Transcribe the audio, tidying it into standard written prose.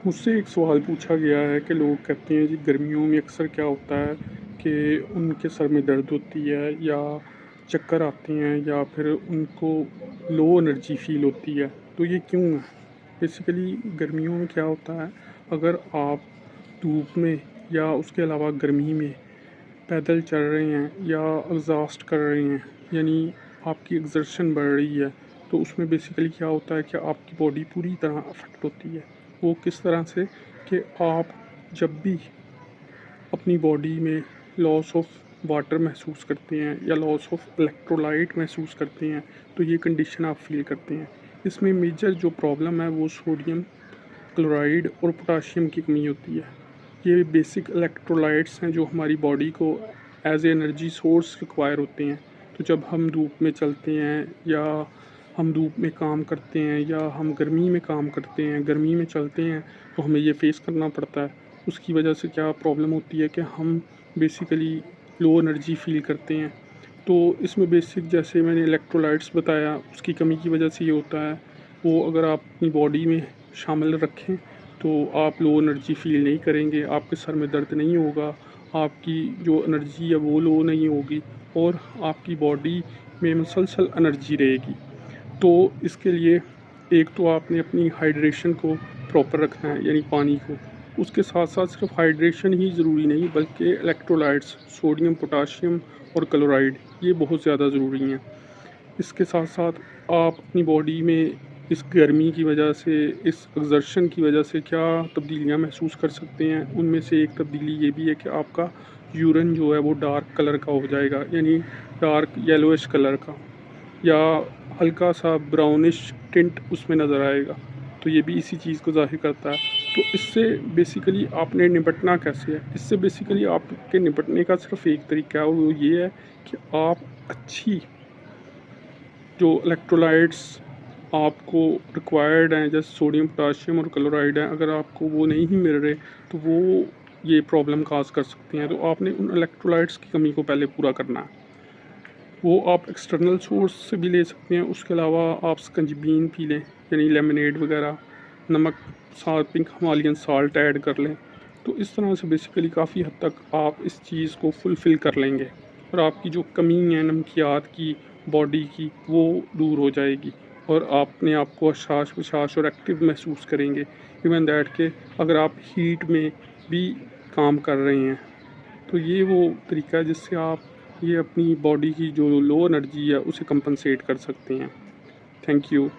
मुझसे एक सवाल पूछा गया है कि लोग कहते हैं जी गर्मियों में अक्सर क्या होता है कि उनके सर में दर्द होती है या चक्कर आते हैं या फिर उनको लो एनर्जी फील होती है। तो ये क्यों है? बेसिकली गर्मियों में क्या होता है, अगर आप धूप में या उसके अलावा गर्मी में पैदल चल रहे हैं या एग्जॉस्ट कर रहे हैं, यानी आपकी एक्सर्शन बढ़ रही है, तो उसमें बेसिकली क्या होता है कि आपकी बॉडी पूरी तरह अफेक्ट होती है। वो किस तरह से कि आप जब भी अपनी बॉडी में लॉस ऑफ वाटर महसूस करते हैं या लॉस ऑफ इलेक्ट्रोलाइट महसूस करते हैं, तो ये कंडीशन आप फील करते हैं। इसमें मेजर जो प्रॉब्लम है वो सोडियम क्लोराइड और पोटाशियम की कमी होती है। ये बेसिक इलेक्ट्रोलाइट्स हैं जो हमारी बॉडी को as a energy source require होते हैं। तो जब हम धूप में चलते हैं या हम धूप में काम करते हैं या हम गर्मी में काम करते हैं, गर्मी में चलते हैं, तो हमें ये फेस करना पड़ता है। उसकी वजह से क्या प्रॉब्लम होती है कि हम बेसिकली लो एनर्जी फील करते हैं। तो इसमें बेसिक जैसे मैंने इलेक्ट्रोलाइट्स बताया, उसकी कमी की वजह से ये होता है। वो अगर आप अपनी बॉडी में शामिल रखें तो आप लो एनर्जी फील नहीं करेंगे, आपके सर में दर्द नहीं होगा, आपकी जो एनर्जी है वो लो नहीं होगी और आपकी बॉडी में मुसलसल एनर्जी रहेगी। तो इसके लिए एक तो आपने अपनी हाइड्रेशन को प्रॉपर रखना है, यानी पानी को। उसके साथ साथ सिर्फ हाइड्रेशन ही ज़रूरी नहीं बल्कि इलेक्ट्रोलाइट्स सोडियम पोटाशियम और क्लोराइड ये बहुत ज़्यादा ज़रूरी हैं। इसके साथ साथ आप अपनी बॉडी में इस गर्मी की वजह से, इस एक्सर्शन की वजह से क्या तब्दीलियाँ महसूस कर सकते हैं। उनमें से एक तब्दीली ये भी है कि आपका यूरिन जो है वो डार्क कलर का हो जाएगा, यानी डार्क येलोइश कलर का, या हल्का सा ब्राउनिश टिंट उसमें नज़र आएगा। तो ये भी इसी चीज़ को ज़ाहिर करता है। तो इससे बेसिकली आपने निपटना कैसे है? इससे बेसिकली आपके निपटने का सिर्फ एक तरीका है, वो ये है कि आप अच्छी जो इलेक्ट्रोलाइट्स आपको रिक्वायर्ड हैं, जैसे सोडियम पोटाशियम और क्लोराइड हैं, अगर आपको वो नहीं ही मिल रहे तो वो ये प्रॉब्लम काज कर सकती हैं। तो आपने उन इलेक्ट्रोलाइट्स की कमी को पहले पूरा करना है। वो आप एक्सटर्नल सोर्स से भी ले सकते हैं। उसके अलावा आप स्कंजबीन पी लें, यानी लेमनेड वगैरह, नमक साथ पिंक हिमालयन साल्ट ऐड कर लें। तो इस तरह से बेसिकली काफ़ी हद तक आप इस चीज़ को फुलफ़िल कर लेंगे और आपकी जो कमी है नमकियात की, बॉडी की, वो दूर हो जाएगी और आप अपने आप को हसास वसास और एक्टिव महसूस करेंगे। इवन दैट के अगर आप हीट में भी काम कर रहे हैं, तो ये वो तरीका है जिससे आप ये अपनी बॉडी की जो लो एनर्जी है उसे कंपनसेट कर सकते हैं। Thank you.